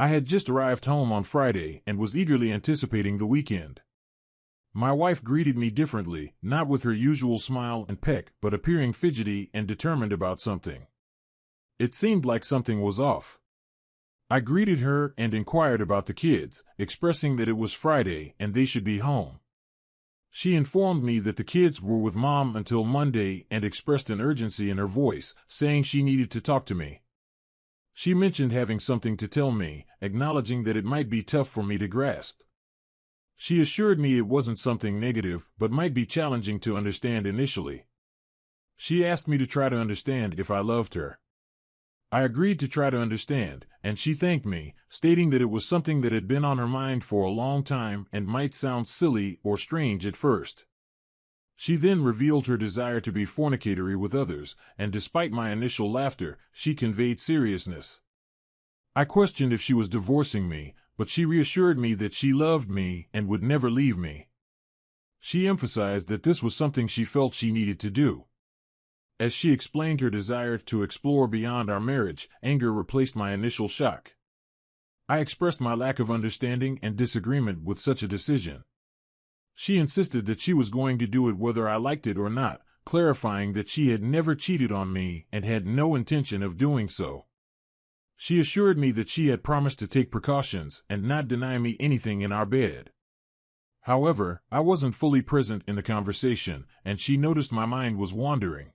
I had just arrived home on Friday and was eagerly anticipating the weekend. My wife greeted me differently, not with her usual smile and peck, but appearing fidgety and determined about something. It seemed like something was off. I greeted her and inquired about the kids, expressing that it was Friday and they should be home. She informed me that the kids were with Mom until Monday and expressed an urgency in her voice, saying she needed to talk to me. She mentioned having something to tell me, acknowledging that it might be tough for me to grasp. She assured me it wasn't something negative, but might be challenging to understand initially. She asked me to try to understand if I loved her. I agreed to try to understand, and she thanked me, stating that it was something that had been on her mind for a long time and might sound silly or strange at first. She then revealed her desire to be fornicatory with others, and despite my initial laughter, she conveyed seriousness. I questioned if she was divorcing me, but she reassured me that she loved me and would never leave me. She emphasized that this was something she felt she needed to do. As she explained her desire to explore beyond our marriage, anger replaced my initial shock. I expressed my lack of understanding and disagreement with such a decision. She insisted that she was going to do it whether I liked it or not, clarifying that she had never cheated on me and had no intention of doing so. She assured me that she had promised to take precautions and not deny me anything in our bed. However, I wasn't fully present in the conversation, and she noticed my mind was wandering.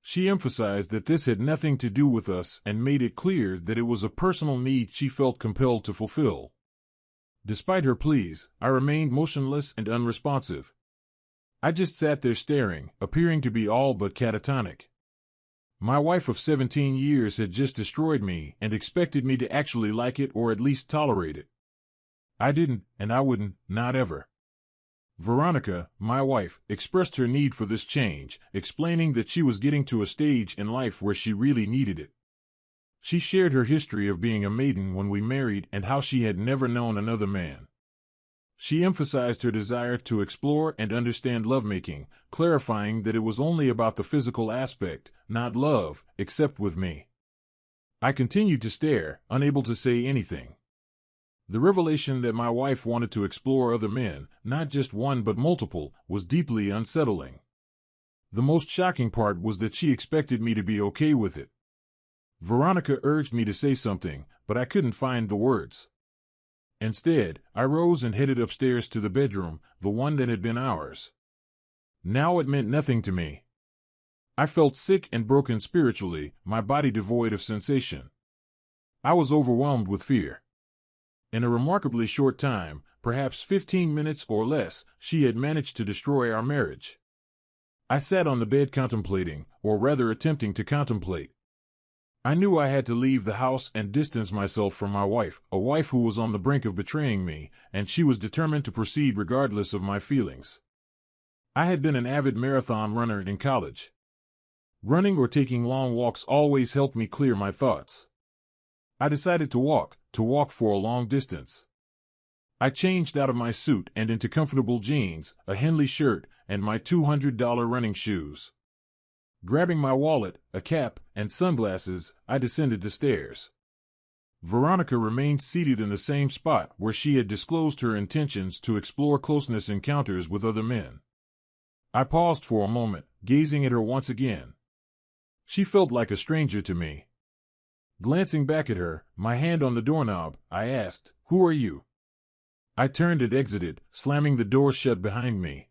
She emphasized that this had nothing to do with us and made it clear that it was a personal need she felt compelled to fulfill. Despite her pleas, I remained motionless and unresponsive. I just sat there staring, appearing to be all but catatonic. My wife of 17 years had just destroyed me and expected me to actually like it or at least tolerate it. I didn't, and I wouldn't, not ever. Veronica, my wife, expressed her need for this change, explaining that she was getting to a stage in life where she really needed it. She shared her history of being a maiden when we married and how she had never known another man. She emphasized her desire to explore and understand lovemaking, clarifying that it was only about the physical aspect, not love, except with me. I continued to stare, unable to say anything. The revelation that my wife wanted to explore other men, not just one but multiple, was deeply unsettling. The most shocking part was that she expected me to be okay with it. Veronica urged me to say something, but I couldn't find the words. Instead, I rose and headed upstairs to the bedroom, the one that had been ours. Now it meant nothing to me. I felt sick and broken spiritually, my body devoid of sensation. I was overwhelmed with fear. In a remarkably short time, perhaps 15 minutes or less, she had managed to destroy our marriage. I sat on the bed contemplating, or rather attempting to contemplate. I knew I had to leave the house and distance myself from my wife, a wife who was on the brink of betraying me, and she was determined to proceed regardless of my feelings. I had been an avid marathon runner in college. Running or taking long walks always helped me clear my thoughts. I decided to walk for a long distance. I changed out of my suit and into comfortable jeans, a Henley shirt, and my $200 running shoes. Grabbing my wallet, a cap, and sunglasses, I descended the stairs. Veronica remained seated in the same spot where she had disclosed her intentions to explore closeness encounters with other men. I paused for a moment, gazing at her once again. She felt like a stranger to me. Glancing back at her, my hand on the doorknob, I asked, "Who are you?" I turned and exited, slamming the door shut behind me.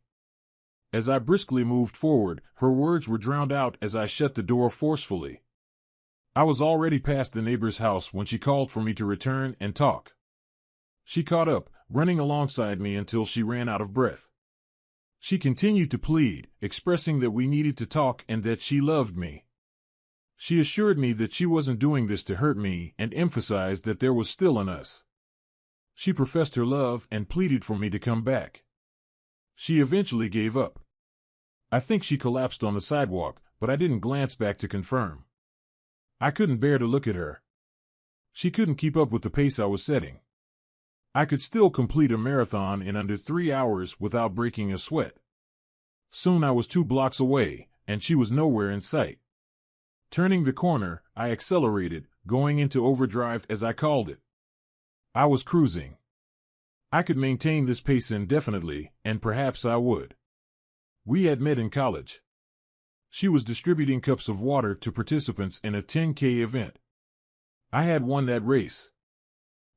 As I briskly moved forward, her words were drowned out as I shut the door forcefully. I was already past the neighbor's house when she called for me to return and talk. She caught up, running alongside me until she ran out of breath. She continued to plead, expressing that we needed to talk and that she loved me. She assured me that she wasn't doing this to hurt me and emphasized that there was still an us. She professed her love and pleaded for me to come back. She eventually gave up. I think she collapsed on the sidewalk, but I didn't glance back to confirm. I couldn't bear to look at her. She couldn't keep up with the pace I was setting. I could still complete a marathon in under 3 hours without breaking a sweat. Soon I was 2 blocks away, and she was nowhere in sight. Turning the corner, I accelerated, going into overdrive as I called it. I was cruising. I could maintain this pace indefinitely, and perhaps I would. We had met in college. She was distributing cups of water to participants in a 10K event. I had won that race.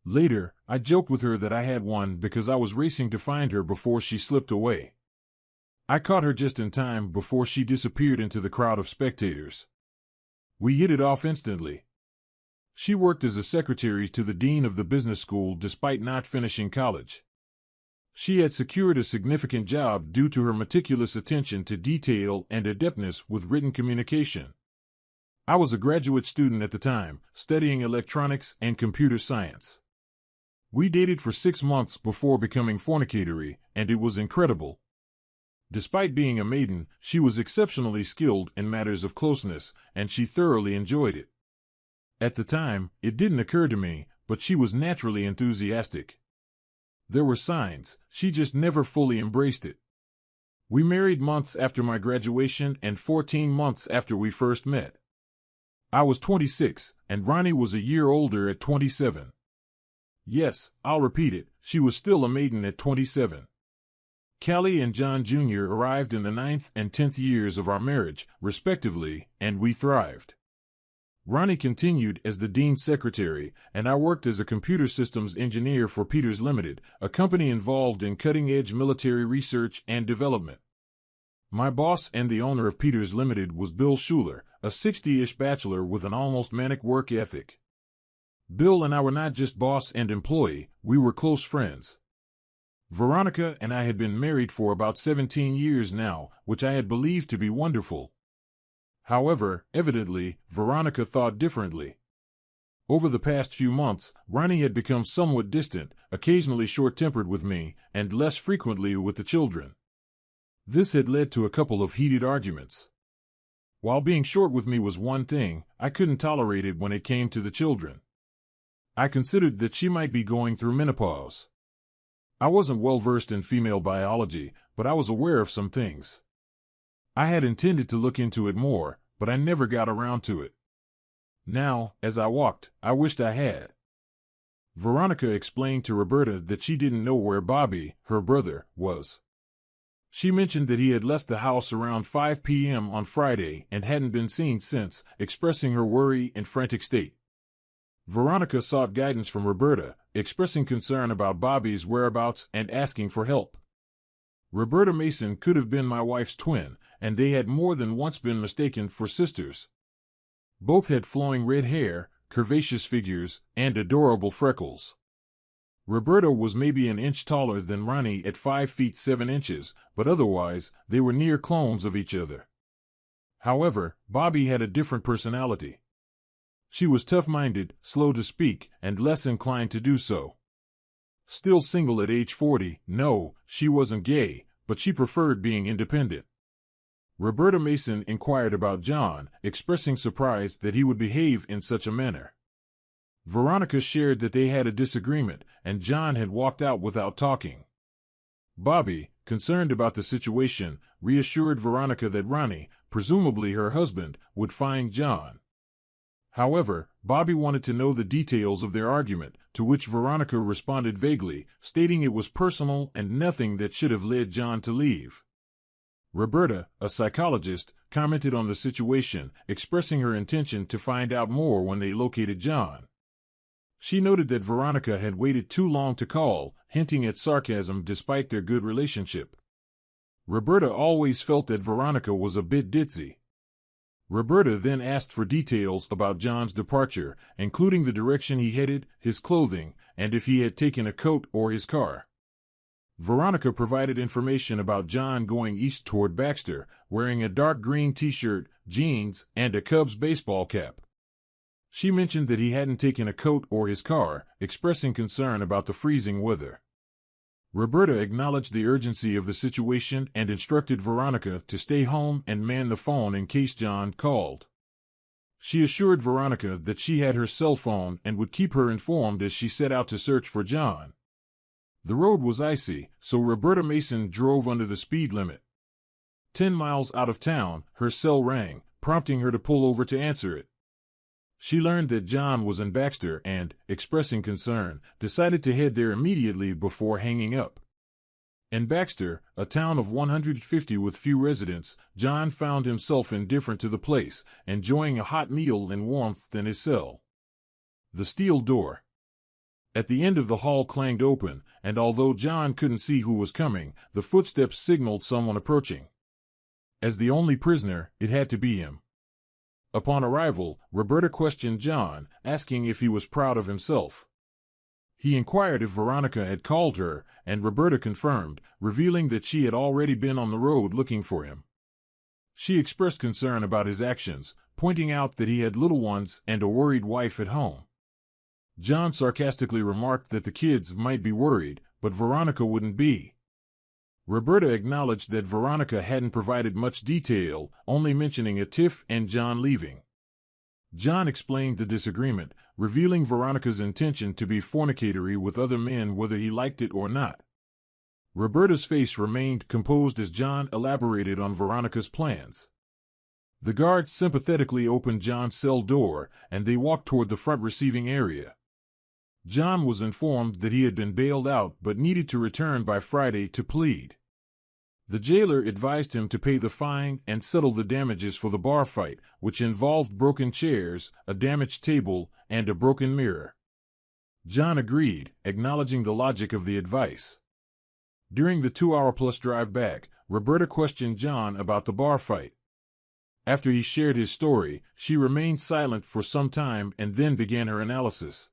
Later, I joked with her that I had won because I was racing to find her before she slipped away. I caught her just in time before she disappeared into the crowd of spectators. We hit it off instantly. She worked as a secretary to the dean of the business school despite not finishing college. She had secured a significant job due to her meticulous attention to detail and adeptness with written communication. I was a graduate student at the time, studying electronics and computer science. We dated for 6 months before becoming fornicatory, and it was incredible. Despite being a maiden, she was exceptionally skilled in matters of closeness, and she thoroughly enjoyed it. At the time, it didn't occur to me, but she was naturally enthusiastic. There were signs, she just never fully embraced it. We married months after my graduation and 14 months after we first met. I was 26, and Ronnie was a year older at 27. Yes, I'll repeat it, she was still a maiden at 27. Callie and John Jr. arrived in the 9th and 10th years of our marriage, respectively, and we thrived. Ronnie continued as the dean's secretary, and I worked as a computer systems engineer for Peters Limited, a company involved in cutting-edge military research and development. My boss and the owner of Peters Limited was Bill Schuler, a 60-ish bachelor with an almost manic work ethic. Bill and I were not just boss and employee, we were close friends. Veronica and I had been married for about 17 years now, which I had believed to be wonderful. However, evidently, Veronica thought differently. Over the past few months, Ronnie had become somewhat distant, occasionally short-tempered with me, and less frequently with the children. This had led to a couple of heated arguments. While being short with me was one thing, I couldn't tolerate it when it came to the children. I considered that she might be going through menopause. I wasn't well versed in female biology, but I was aware of some things. I had intended to look into it more, but I never got around to it. Now, as I walked, I wished I had. Veronica explained to Roberta that she didn't know where Bobby, her brother, was. She mentioned that he had left the house around 5 p.m. on Friday and hadn't been seen since, expressing her worry and frantic state. Veronica sought guidance from Roberta, expressing concern about Bobby's whereabouts and asking for help. Roberta Mason could have been my wife's twin, and they had more than once been mistaken for sisters. Both had flowing red hair, curvaceous figures, and adorable freckles. Roberta was maybe an inch taller than Ronnie at 5 feet 7 inches, but otherwise, they were near clones of each other. However, Bobby had a different personality. She was tough-minded, slow to speak, and less inclined to do so. Still single at age 40, no, she wasn't gay, but she preferred being independent. Roberta Mason inquired about John, expressing surprise that he would behave in such a manner. Veronica shared that they had a disagreement, and John had walked out without talking. Bobby, concerned about the situation, reassured Veronica that Ronnie, presumably her husband, would find John. However, Bobby wanted to know the details of their argument, to which Veronica responded vaguely, stating it was personal and nothing that should have led John to leave. Roberta, a psychologist, commented on the situation, expressing her intention to find out more when they located John. She noted that Veronica had waited too long to call, hinting at sarcasm despite their good relationship. Roberta always felt that Veronica was a bit ditzy. Roberta then asked for details about John's departure, including the direction he headed, his clothing, and if he had taken a coat or his car. Veronica provided information about John going east toward Baxter, wearing a dark green t-shirt, jeans, and a Cubs baseball cap. She mentioned that he hadn't taken a coat or his car, expressing concern about the freezing weather. Roberta acknowledged the urgency of the situation and instructed Veronica to stay home and man the phone in case John called. She assured Veronica that she had her cell phone and would keep her informed as she set out to search for John. The road was icy, so Roberta Mason drove under the speed limit. 10 miles out of town, her cell rang, prompting her to pull over to answer it. She learned that John was in Baxter and, expressing concern, decided to head there immediately before hanging up. In Baxter, a town of 150 with few residents, John found himself indifferent to the place, enjoying a hot meal and warmth in his cell. The steel door at the end of the hall clanged open, and although John couldn't see who was coming, the footsteps signaled someone approaching. As the only prisoner, it had to be him. Upon arrival, Roberta questioned John, asking if he was proud of himself. He inquired if Veronica had called her, and Roberta confirmed, revealing that she had already been on the road looking for him. She expressed concern about his actions, pointing out that he had little ones and a worried wife at home. John sarcastically remarked that the kids might be worried, but Veronica wouldn't be. Roberta acknowledged that Veronica hadn't provided much detail, only mentioning a tiff and John leaving. John explained the disagreement, revealing Veronica's intention to be fornicatory with other men whether he liked it or not. Roberta's face remained composed as John elaborated on Veronica's plans. The guard sympathetically opened John's cell door, and they walked toward the front receiving area. John was informed that he had been bailed out but needed to return by Friday to plead. The jailer advised him to pay the fine and settle the damages for the bar fight, which involved broken chairs, a damaged table, and a broken mirror. John agreed, acknowledging the logic of the advice. During the 2-hour-plus drive back, Roberta questioned John about the bar fight. After he shared his story, she remained silent for some time and then began her analysis.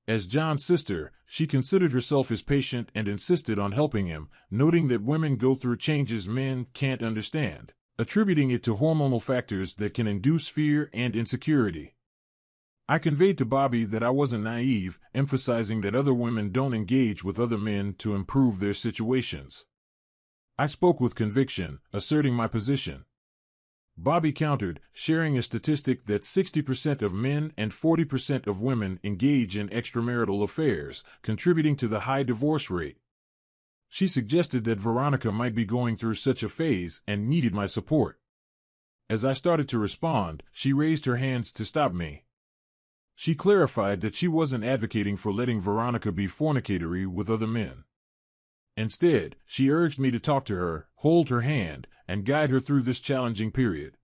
As John's sister, she considered herself his patient and insisted on helping him, noting that women go through changes men can't understand, attributing it to hormonal factors that can induce fear and insecurity. I conveyed to Bobby that I wasn't naive, emphasizing that other women don't engage with other men to improve their situations. I spoke with conviction, asserting my position. Bobby countered, sharing a statistic that 60% of men and 40% of women engage in extramarital affairs, contributing to the high divorce rate. She suggested that Veronica might be going through such a phase and needed my support. As I started to respond, she raised her hands to stop me. She clarified that she wasn't advocating for letting Veronica be fornicatory with other men. Instead, she urged me to talk to her, hold her hand, and guide her through this challenging period.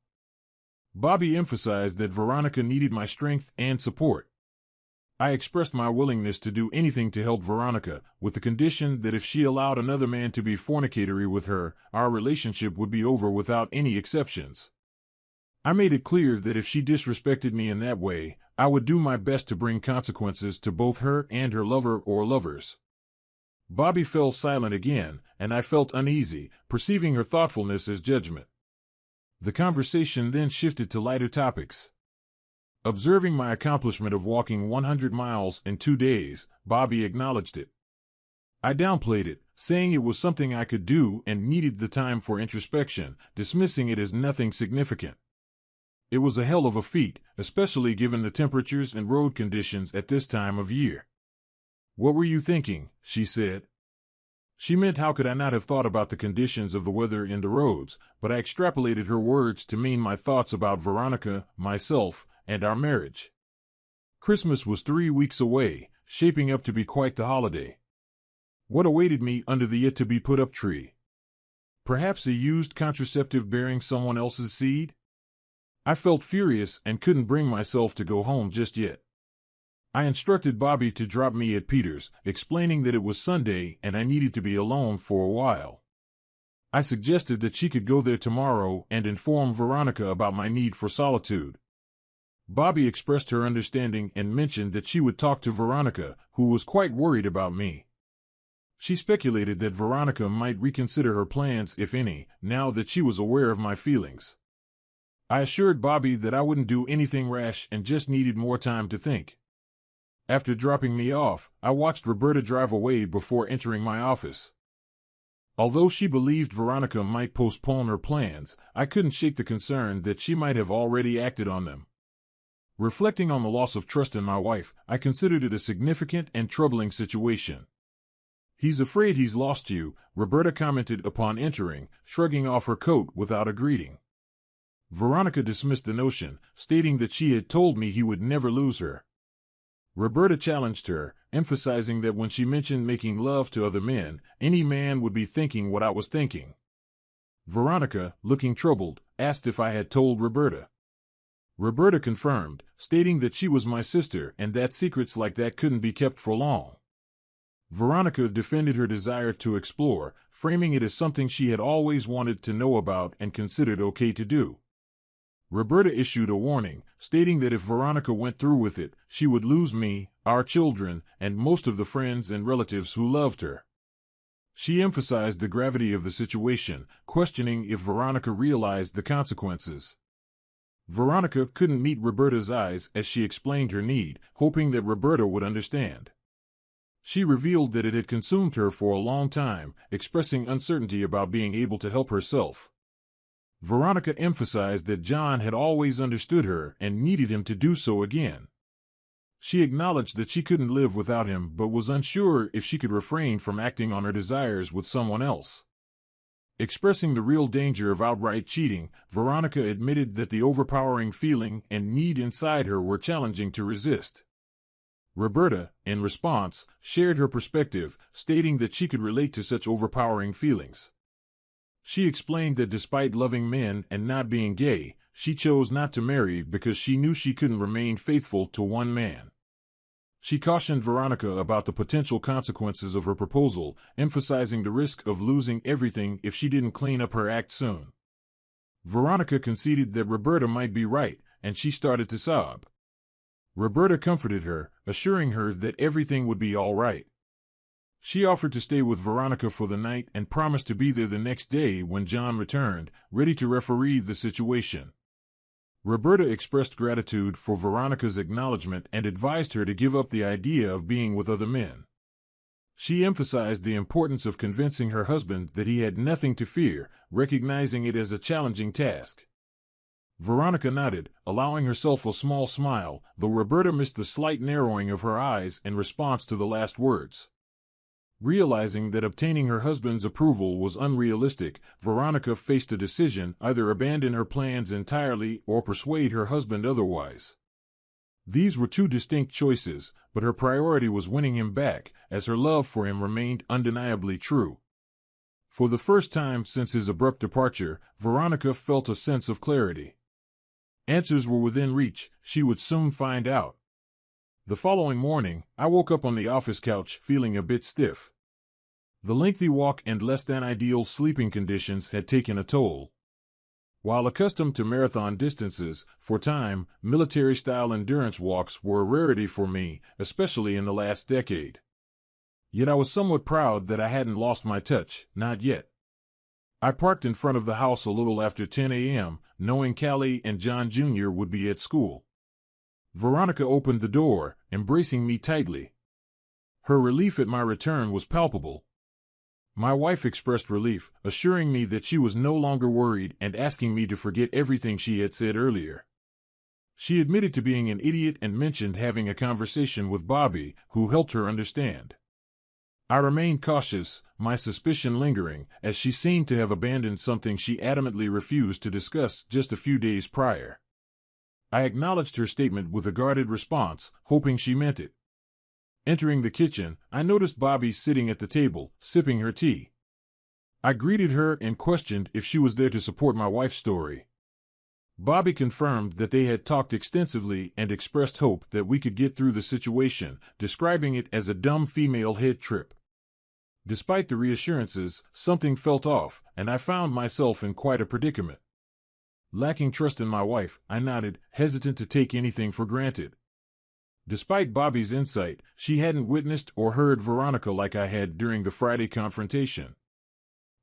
Bobby emphasized that Veronica needed my strength and support. I expressed my willingness to do anything to help Veronica, with the condition that if she allowed another man to be fornicatory with her, our relationship would be over without any exceptions. I made it clear that if she disrespected me in that way, I would do my best to bring consequences to both her and her lover or lovers. Bobby fell silent again, and I felt uneasy, perceiving her thoughtfulness as judgment. The conversation then shifted to lighter topics. Observing my accomplishment of walking 100 miles in 2 days, Bobby acknowledged it. I downplayed it, saying it was something I could do and needed the time for introspection, dismissing it as nothing significant. It was a hell of a feat, especially given the temperatures and road conditions at this time of year. "What were you thinking?" she said. She meant how could I not have thought about the conditions of the weather and the roads, but I extrapolated her words to mean my thoughts about Veronica, myself, and our marriage. Christmas was 3 weeks away, shaping up to be quite the holiday. What awaited me under the yet-to-be-put-up tree? Perhaps a used contraceptive bearing someone else's seed? I felt furious and couldn't bring myself to go home just yet. I instructed Bobby to drop me at Peter's, explaining that it was Sunday and I needed to be alone for a while. I suggested that she could go there tomorrow and inform Veronica about my need for solitude. Bobby expressed her understanding and mentioned that she would talk to Veronica, who was quite worried about me. She speculated that Veronica might reconsider her plans, if any, now that she was aware of my feelings. I assured Bobby that I wouldn't do anything rash and just needed more time to think. After dropping me off, I watched Roberta drive away before entering my office. Although she believed Veronica might postpone her plans, I couldn't shake the concern that she might have already acted on them. Reflecting on the loss of trust in my wife, I considered it a significant and troubling situation. "He's afraid he's lost you," Roberta commented upon entering, shrugging off her coat without a greeting. Veronica dismissed the notion, stating that she had told me he would never lose her. Roberta challenged her, emphasizing that when she mentioned making love to other men, any man would be thinking what I was thinking. Veronica, looking troubled, asked if I had told Roberta. Roberta confirmed, stating that she was my sister and that secrets like that couldn't be kept for long. Veronica defended her desire to explore, framing it as something she had always wanted to know about and considered okay to do. Roberta issued a warning, stating that if Veronica went through with it, she would lose me, our children, and most of the friends and relatives who loved her. She emphasized the gravity of the situation, questioning if Veronica realized the consequences. Veronica couldn't meet Roberta's eyes as she explained her need, hoping that Roberta would understand. She revealed that it had consumed her for a long time, expressing uncertainty about being able to help herself. Veronica emphasized that John had always understood her and needed him to do so again. She acknowledged that she couldn't live without him but was unsure if she could refrain from acting on her desires with someone else. Expressing the real danger of outright cheating, Veronica admitted that the overpowering feeling and need inside her were challenging to resist. Roberta, in response, shared her perspective, stating that she could relate to such overpowering feelings. She explained that despite loving men and not being gay, she chose not to marry because she knew she couldn't remain faithful to one man. She cautioned Veronica about the potential consequences of her proposal, emphasizing the risk of losing everything if she didn't clean up her act soon. Veronica conceded that Roberta might be right, and she started to sob. Roberta comforted her, assuring her that everything would be all right. She offered to stay with Veronica for the night and promised to be there the next day when John returned, ready to referee the situation. Roberta expressed gratitude for Veronica's acknowledgement and advised her to give up the idea of being with other men. She emphasized the importance of convincing her husband that he had nothing to fear, recognizing it as a challenging task. Veronica nodded, allowing herself a small smile, though Roberta missed the slight narrowing of her eyes in response to the last words. Realizing that obtaining her husband's approval was unrealistic, Veronica faced a decision: either abandon her plans entirely or persuade her husband otherwise. These were two distinct choices, but her priority was winning him back, as her love for him remained undeniably true. For the first time since his abrupt departure, Veronica felt a sense of clarity. Answers were within reach; she would soon find out. The following morning, I woke up on the office couch feeling a bit stiff. The lengthy walk and less than ideal sleeping conditions had taken a toll. While accustomed to marathon distances, for time, military-style endurance walks were a rarity for me, especially in the last decade. Yet I was somewhat proud that I hadn't lost my touch, not yet. I parked in front of the house a little after 10 a.m., knowing Callie and John Jr. would be at school. Veronica opened the door, embracing me tightly. Her relief at my return was palpable. My wife expressed relief, assuring me that she was no longer worried and asking me to forget everything she had said earlier. She admitted to being an idiot and mentioned having a conversation with Bobby, who helped her understand. I remained cautious, my suspicion lingering, as she seemed to have abandoned something she adamantly refused to discuss just a few days prior. I acknowledged her statement with a guarded response, hoping she meant it. Entering the kitchen, I noticed Bobby sitting at the table, sipping her tea. I greeted her and questioned if she was there to support my wife's story. Bobby confirmed that they had talked extensively and expressed hope that we could get through the situation, describing it as a dumb female head trip. Despite the reassurances, something felt off, and I found myself in quite a predicament. Lacking trust in my wife, I nodded, hesitant to take anything for granted. Despite Bobby's insight, she hadn't witnessed or heard Veronica like I had during the Friday confrontation.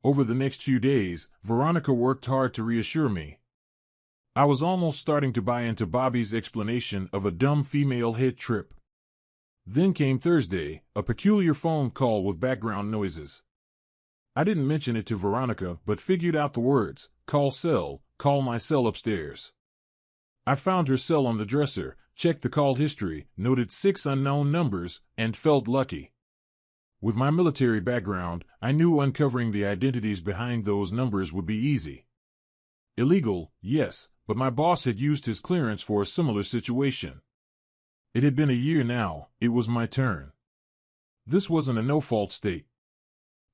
Over the next few days, Veronica worked hard to reassure me. I was almost starting to buy into Bobby's explanation of a dumb female head trip. Then came Thursday, a peculiar phone call with background noises. I didn't mention it to Veronica but figured out the words: call cell, call my cell upstairs. I found her cell on the dresser, checked the call history, noted 6 unknown numbers, and felt lucky. With my military background, I knew uncovering the identities behind those numbers would be easy. Illegal, yes, but my boss had used his clearance for a similar situation. It had been a year now, it was my turn. This wasn't a no-fault state.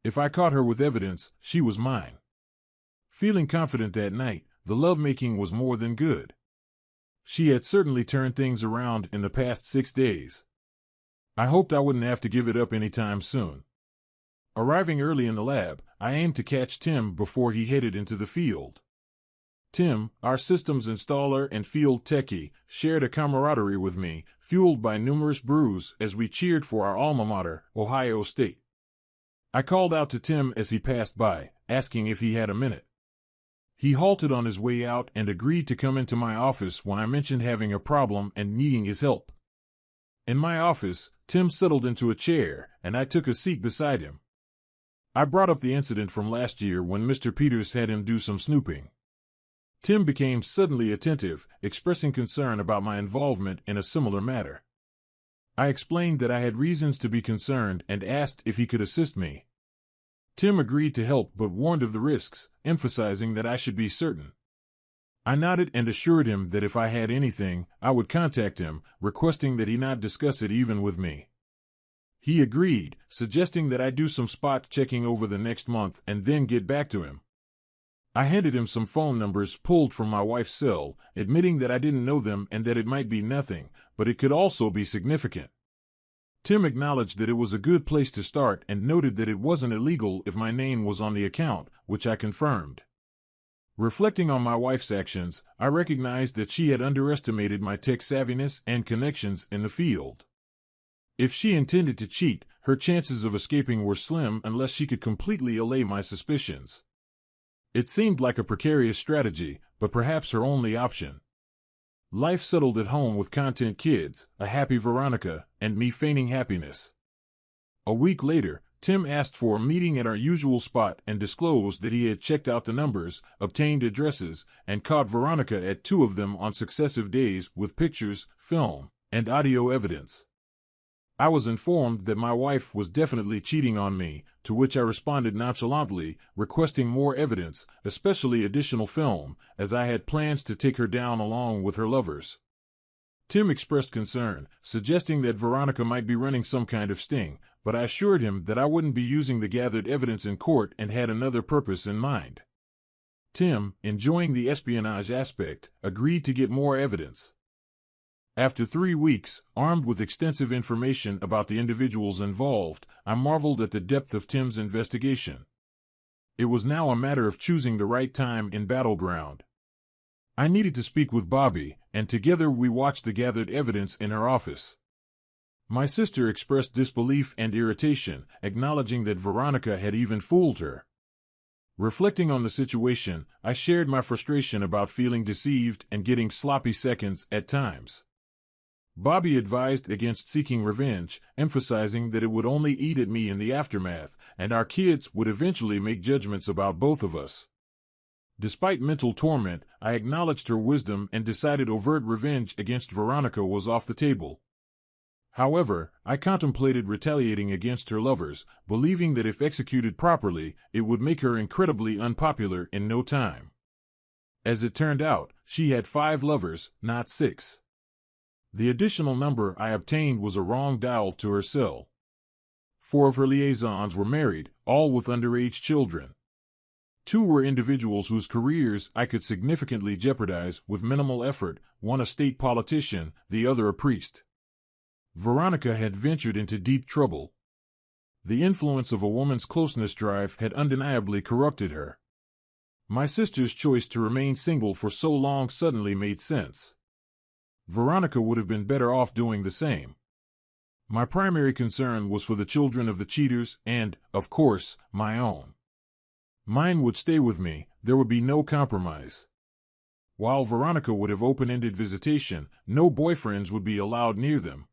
If I caught her with evidence, she was mine. Feeling confident that night, the lovemaking was more than good. She had certainly turned things around in the past 6 days. I hoped I wouldn't have to give it up anytime soon. Arriving early in the lab, I aimed to catch Tim before he headed into the field. Tim, our systems installer and field techie, shared a camaraderie with me, fueled by numerous brews as we cheered for our alma mater, Ohio State. I called out to Tim as he passed by, asking if he had a minute. He halted on his way out and agreed to come into my office when I mentioned having a problem and needing his help. In my office, Tim settled into a chair, and I took a seat beside him. I brought up the incident from last year when Mr. Peters had him do some snooping. Tim became suddenly attentive, expressing concern about my involvement in a similar matter. I explained that I had reasons to be concerned and asked if he could assist me. Tim agreed to help but warned of the risks, emphasizing that I should be certain. I nodded and assured him that if I had anything, I would contact him, requesting that he not discuss it even with me. He agreed, suggesting that I do some spot checking over the next month and then get back to him. I handed him some phone numbers pulled from my wife's cell, admitting that I didn't know them and that it might be nothing, but it could also be significant. Tim acknowledged that it was a good place to start and noted that it wasn't illegal if my name was on the account, which I confirmed. Reflecting on my wife's actions, I recognized that she had underestimated my tech savviness and connections in the field. If she intended to cheat, her chances of escaping were slim unless she could completely allay my suspicions. It seemed like a precarious strategy, but perhaps her only option. Life settled at home with content kids, a happy Veronica, and me feigning happiness. A week later, Tim asked for a meeting at our usual spot and disclosed that he had checked out the numbers, obtained addresses, and caught Veronica at 2 of them on successive days with pictures, film, and audio evidence. I was informed that my wife was definitely cheating on me, to which I responded nonchalantly, requesting more evidence, especially additional film, as I had plans to take her down along with her lovers. Tim expressed concern, suggesting that Veronica might be running some kind of sting, but I assured him that I wouldn't be using the gathered evidence in court and had another purpose in mind. Tim, enjoying the espionage aspect, agreed to get more evidence. After 3 weeks, armed with extensive information about the individuals involved, I marveled at the depth of Tim's investigation. It was now a matter of choosing the right time in battleground. I needed to speak with Bobby, and together we watched the gathered evidence in her office. My sister expressed disbelief and irritation, acknowledging that Veronica had even fooled her. Reflecting on the situation, I shared my frustration about feeling deceived and getting sloppy seconds at times. Bobby advised against seeking revenge, emphasizing that it would only eat at me in the aftermath, and our kids would eventually make judgments about both of us. Despite mental torment, I acknowledged her wisdom and decided overt revenge against Veronica was off the table. However, I contemplated retaliating against her lovers, believing that if executed properly, it would make her incredibly unpopular in no time. As it turned out, she had 5 lovers, not 6. The additional number I obtained was a wrong dial to her cell. 4 of her liaisons were married, all with underage children. 2 were individuals whose careers I could significantly jeopardize with minimal effort, one a state politician, the other a priest. Veronica had ventured into deep trouble. The influence of a woman's closeness drive had undeniably corrupted her. My sister's choice to remain single for so long suddenly made sense. Veronica would have been better off doing the same. My primary concern was for the children of the cheaters and, of course, my own. Mine would stay with me, there would be no compromise. While Veronica would have open-ended visitation, no boyfriends would be allowed near them.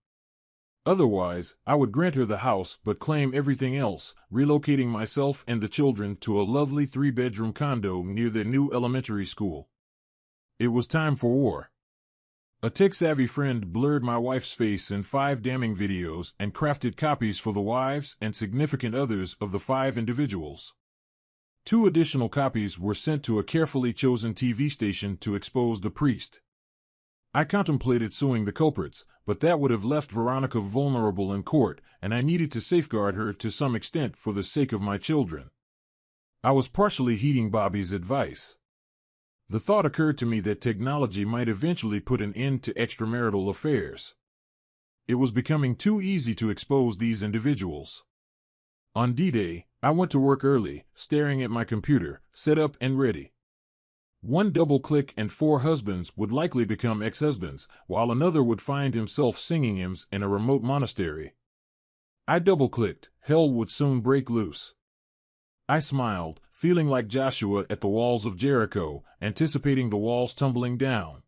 Otherwise, I would grant her the house but claim everything else, relocating myself and the children to a lovely 3-bedroom condo near their new elementary school. It was time for war. A tech-savvy friend blurred my wife's face in 5 damning videos and crafted copies for the wives and significant others of the 5 individuals. 2 additional copies were sent to a carefully chosen TV station to expose the priest. I contemplated suing the culprits, but that would have left Veronica vulnerable in court, and I needed to safeguard her to some extent for the sake of my children. I was partially heeding Bobby's advice. The thought occurred to me that technology might eventually put an end to extramarital affairs. It was becoming too easy to expose these individuals. On D-Day, I went to work early, staring at my computer, set up and ready. One double click and 4 husbands would likely become ex-husbands, while another would find himself singing hymns in a remote monastery. I double-clicked. Hell would soon break loose. I smiled, feeling like Joshua at the walls of Jericho, anticipating the walls tumbling down.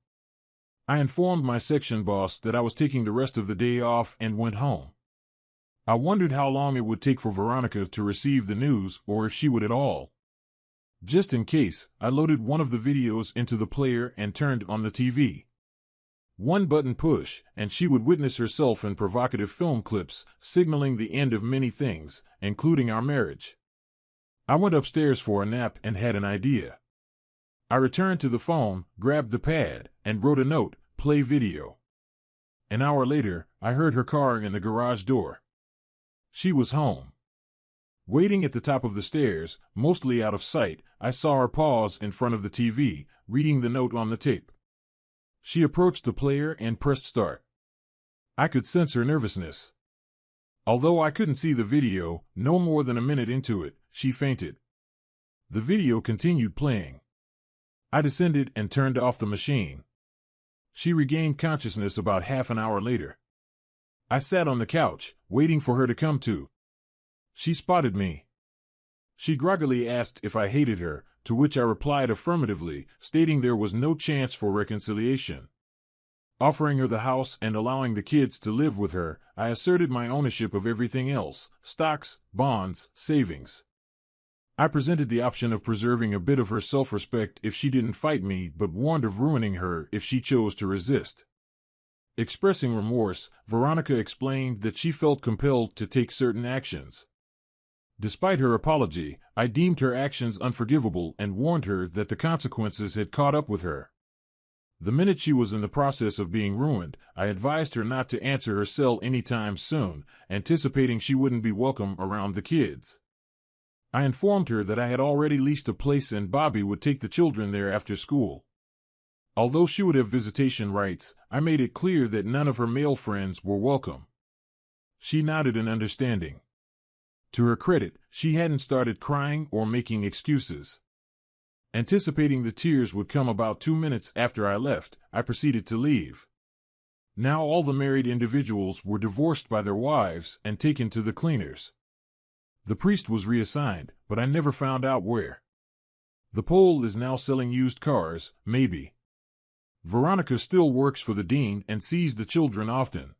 I informed my section boss that I was taking the rest of the day off and went home. I wondered how long it would take for Veronica to receive the news, or if she would at all. Just in case, I loaded one of the videos into the player and turned on the TV. One button push, and she would witness herself in provocative film clips, signaling the end of many things, including our marriage. I went upstairs for a nap and had an idea. I returned to the phone, grabbed the pad, and wrote a note, "Play video." An hour later, I heard her car in the garage door. She was home. Waiting at the top of the stairs, mostly out of sight, I saw her pause in front of the TV, reading the note on the tape. She approached the player and pressed start. I could sense her nervousness. Although I couldn't see the video, no more than a minute into it, she fainted. The video continued playing. I descended and turned off the machine. She regained consciousness about half an hour later. I sat on the couch, waiting for her to come to. She spotted me. She groggily asked if I hated her, to which I replied affirmatively, stating there was no chance for reconciliation. Offering her the house and allowing the kids to live with her, I asserted my ownership of everything else: stocks, bonds, savings. I presented the option of preserving a bit of her self-respect if she didn't fight me, but warned of ruining her if she chose to resist. Expressing remorse, Veronica explained that she felt compelled to take certain actions. Despite her apology, I deemed her actions unforgivable and warned her that the consequences had caught up with her. The minute she was in the process of being ruined, I advised her not to answer her cell anytime soon, anticipating she wouldn't be welcome around the kids. I informed her that I had already leased a place and Bobby would take the children there after school. Although she would have visitation rights, I made it clear that none of her male friends were welcome. She nodded in understanding. To her credit, she hadn't started crying or making excuses. Anticipating the tears would come about 2 minutes after I left, I proceeded to leave. Now all the married individuals were divorced by their wives and taken to the cleaners. The priest was reassigned, but I never found out where. The Pole is now selling used cars, maybe. Veronica still works for the dean and sees the children often.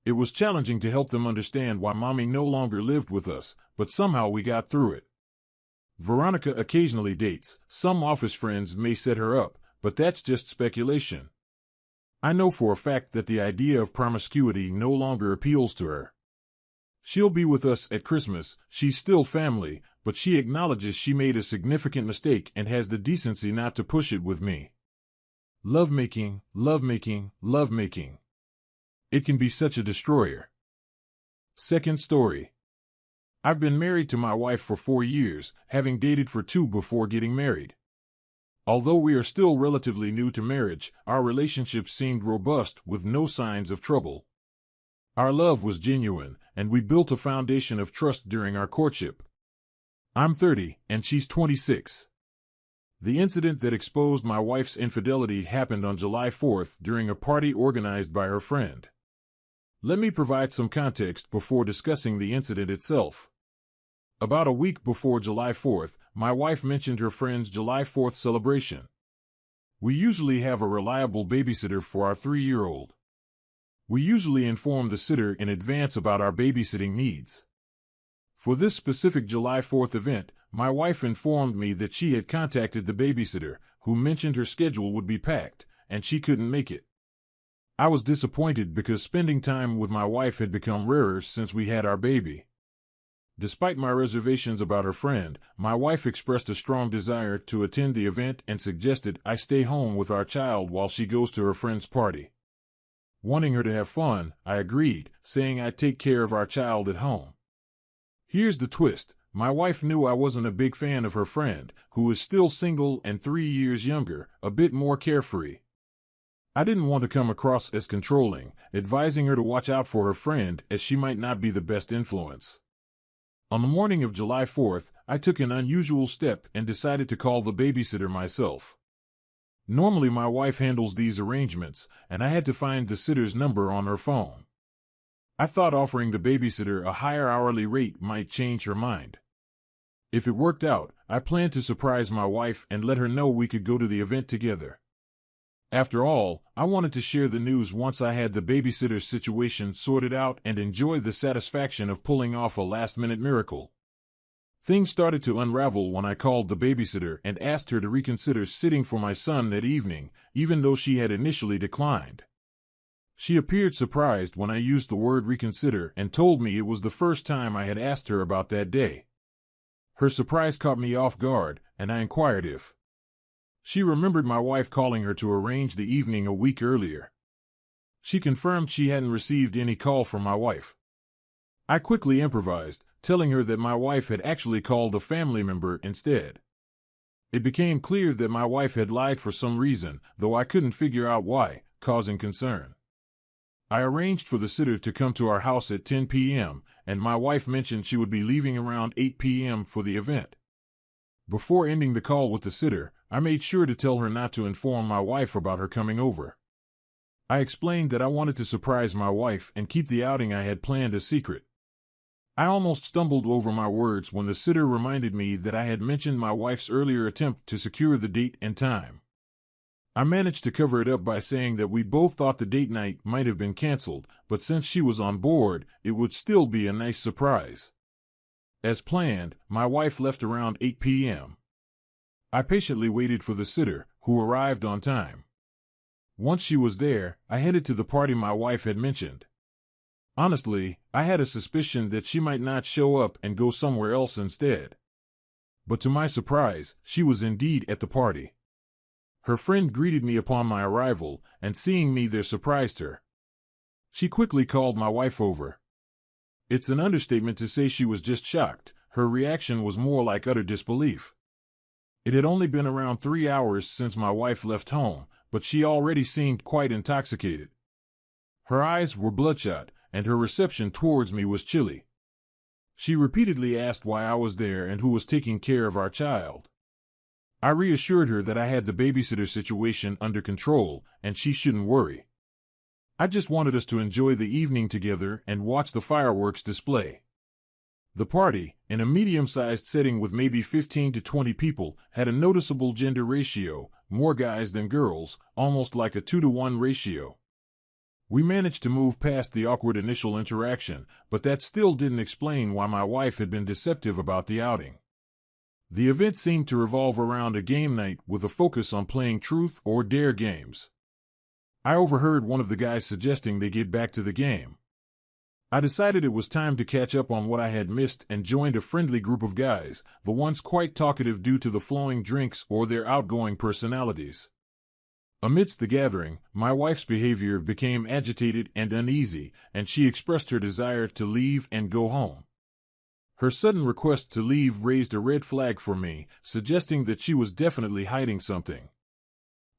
It was challenging to help them understand why Mommy no longer lived with us, but somehow we got through it. Veronica occasionally dates. Some office friends may set her up, but that's just speculation. I know for a fact that the idea of promiscuity no longer appeals to her. She'll be with us at Christmas. She's still family, but she acknowledges she made a significant mistake and has the decency not to push it with me. Lovemaking, lovemaking, lovemaking. It can be such a destroyer. Second story. I've been married to my wife for 4 years, having dated for 2 before getting married. Although we are still relatively new to marriage, our relationship seemed robust with no signs of trouble. Our love was genuine, and we built a foundation of trust during our courtship. I'm 30, and she's 26. The incident that exposed my wife's infidelity happened on July 4th during a party organized by her friend. Let me provide some context before discussing the incident itself. About a week before July 4th, my wife mentioned her friend's July 4th celebration. We usually have a reliable babysitter for our 3-year-old. We usually inform the sitter in advance about our babysitting needs. For this specific July 4th event, my wife informed me that she had contacted the babysitter, who mentioned her schedule would be packed, and she couldn't make it. I was disappointed because spending time with my wife had become rarer since we had our baby. Despite my reservations about her friend, my wife expressed a strong desire to attend the event and suggested I stay home with our child while she goes to her friend's party. Wanting her to have fun, I agreed, saying I'd take care of our child at home. Here's the twist. My wife knew I wasn't a big fan of her friend, who is still single and 3 years younger, a bit more carefree. I didn't want to come across as controlling, advising her to watch out for her friend as she might not be the best influence. On the morning of July 4th, I took an unusual step and decided to call the babysitter myself. Normally my wife handles these arrangements, and I had to find the sitter's number on her phone. I thought offering the babysitter a higher hourly rate might change her mind. If it worked out, I planned to surprise my wife and let her know we could go to the event together. After all, I wanted to share the news once I had the babysitter's situation sorted out and enjoy the satisfaction of pulling off a last-minute miracle. Things started to unravel when I called the babysitter and asked her to reconsider sitting for my son that evening, even though she had initially declined. She appeared surprised when I used the word reconsider and told me it was the first time I had asked her about that day. Her surprise caught me off guard, and I inquired if she remembered my wife calling her to arrange the evening a week earlier. She confirmed she hadn't received any call from my wife. I quickly improvised, telling her that my wife had actually called a family member instead. It became clear that my wife had lied for some reason, though I couldn't figure out why, causing concern. I arranged for the sitter to come to our house at 10 p.m., and my wife mentioned she would be leaving around 8 p.m. for the event. Before ending the call with the sitter, I made sure to tell her not to inform my wife about her coming over. I explained that I wanted to surprise my wife and keep the outing I had planned a secret. I almost stumbled over my words when the sitter reminded me that I had mentioned my wife's earlier attempt to secure the date and time. I managed to cover it up by saying that we both thought the date night might have been canceled, but since she was on board, it would still be a nice surprise. As planned, my wife left around 8 p.m. I patiently waited for the sitter, who arrived on time. Once she was there, I headed to the party my wife had mentioned. Honestly, I had a suspicion that she might not show up and go somewhere else instead. But to my surprise, she was indeed at the party. Her friend greeted me upon my arrival, and seeing me there surprised her. She quickly called my wife over. It's an understatement to say she was just shocked. Her reaction was more like utter disbelief. It had only been around 3 hours since my wife left home, but she already seemed quite intoxicated. Her eyes were bloodshot, and her reception towards me was chilly. She repeatedly asked why I was there and who was taking care of our child. I reassured her that I had the babysitter situation under control, and she shouldn't worry. I just wanted us to enjoy the evening together and watch the fireworks display. The party, in a medium-sized setting with maybe 15 to 20 people, had a noticeable gender ratio, more guys than girls, almost like a 2-to-1 ratio. We managed to move past the awkward initial interaction, but that still didn't explain why my wife had been deceptive about the outing. The event seemed to revolve around a game night with a focus on playing truth or dare games. I overheard one of the guys suggesting they get back to the game. I decided it was time to catch up on what I had missed and joined a friendly group of guys, the ones quite talkative due to the flowing drinks or their outgoing personalities. Amidst the gathering, my wife's behavior became agitated and uneasy, and she expressed her desire to leave and go home. Her sudden request to leave raised a red flag for me, suggesting that she was definitely hiding something.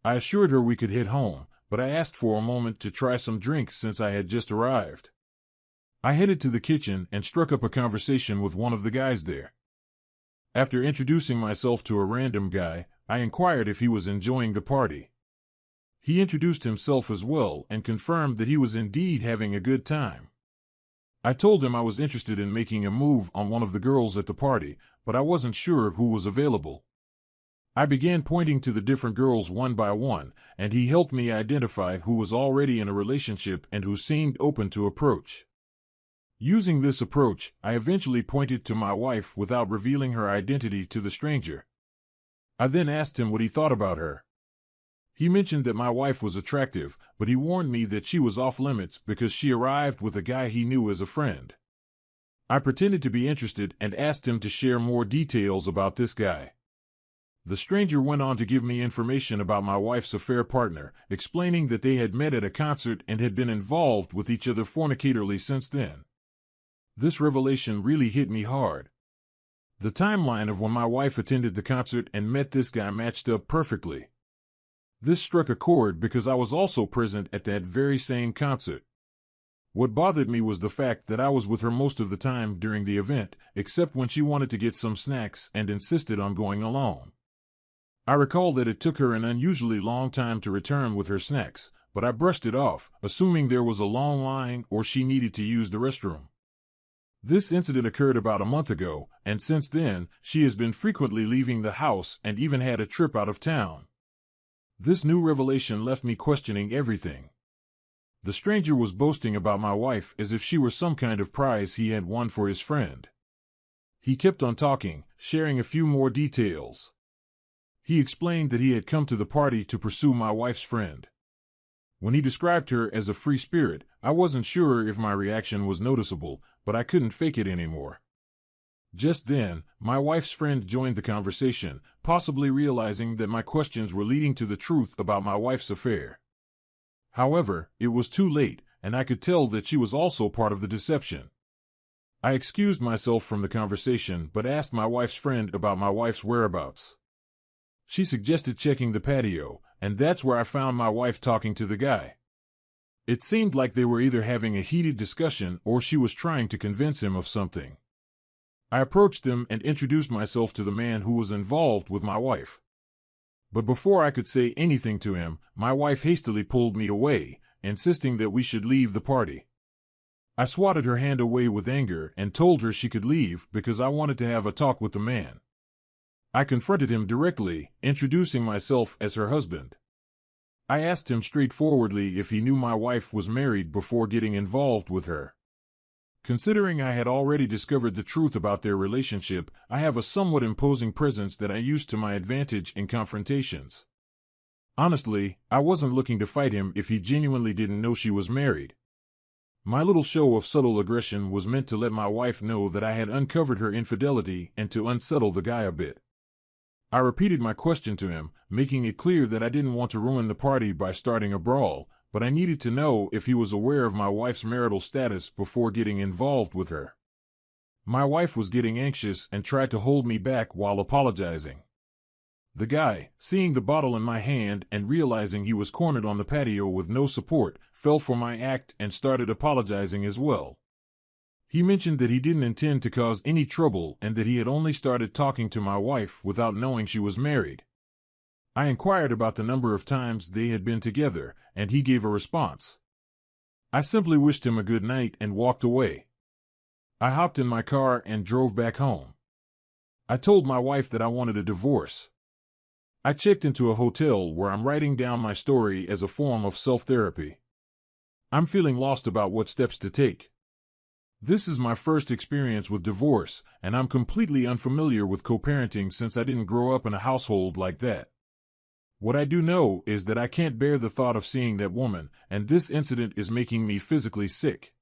I assured her we could head home, but I asked for a moment to try some drink since I had just arrived. I headed to the kitchen and struck up a conversation with one of the guys there. After introducing myself to a random guy, I inquired if he was enjoying the party. He introduced himself as well and confirmed that he was indeed having a good time. I told him I was interested in making a move on one of the girls at the party, but I wasn't sure who was available. I began pointing to the different girls one by one, and he helped me identify who was already in a relationship and who seemed open to approach. Using this approach, I eventually pointed to my wife without revealing her identity to the stranger. I then asked him what he thought about her. He mentioned that my wife was attractive, but he warned me that she was off limits because she arrived with a guy he knew as a friend. I pretended to be interested and asked him to share more details about this guy. The stranger went on to give me information about my wife's affair partner, explaining that they had met at a concert and had been involved with each other fornicatorly since then. This revelation really hit me hard. The timeline of when my wife attended the concert and met this guy matched up perfectly. This struck a chord because I was also present at that very same concert. What bothered me was the fact that I was with her most of the time during the event, except when she wanted to get some snacks and insisted on going alone. I recall that it took her an unusually long time to return with her snacks, but I brushed it off, assuming there was a long line or she needed to use the restroom. This incident occurred about a month ago, and since then, she has been frequently leaving the house and even had a trip out of town. This new revelation left me questioning everything. The stranger was boasting about my wife as if she were some kind of prize he had won for his friend. He kept on talking, sharing a few more details. He explained that he had come to the party to pursue my wife's friend. When he described her as a free spirit, I wasn't sure if my reaction was noticeable, but I couldn't fake it anymore. Just then, my wife's friend joined the conversation, possibly realizing that my questions were leading to the truth about my wife's affair. However, it was too late, and I could tell that she was also part of the deception. I excused myself from the conversation but asked my wife's friend about my wife's whereabouts. She suggested checking the patio, and that's where I found my wife talking to the guy. It seemed like they were either having a heated discussion or she was trying to convince him of something. I approached them and introduced myself to the man who was involved with my wife. But before I could say anything to him, my wife hastily pulled me away, insisting that we should leave the party. I swatted her hand away with anger and told her she could leave because I wanted to have a talk with the man. I confronted him directly, introducing myself as her husband. I asked him straightforwardly if he knew my wife was married before getting involved with her. Considering I had already discovered the truth about their relationship, I have a somewhat imposing presence that I use to my advantage in confrontations. Honestly, I wasn't looking to fight him if he genuinely didn't know she was married. My little show of subtle aggression was meant to let my wife know that I had uncovered her infidelity and to unsettle the guy a bit. I repeated my question to him, making it clear that I didn't want to ruin the party by starting a brawl, but I needed to know if he was aware of my wife's marital status before getting involved with her. My wife was getting anxious and tried to hold me back while apologizing. The guy, seeing the bottle in my hand and realizing he was cornered on the patio with no support, fell for my act and started apologizing as well. He mentioned that he didn't intend to cause any trouble and that he had only started talking to my wife without knowing she was married. I inquired about the number of times they had been together, and he gave a response. I simply wished him a good night and walked away. I hopped in my car and drove back home. I told my wife that I wanted a divorce. I checked into a hotel where I'm writing down my story as a form of self-therapy. I'm feeling lost about what steps to take. This is my first experience with divorce, and I'm completely unfamiliar with co-parenting since I didn't grow up in a household like that. What I do know is that I can't bear the thought of seeing that woman, and this incident is making me physically sick.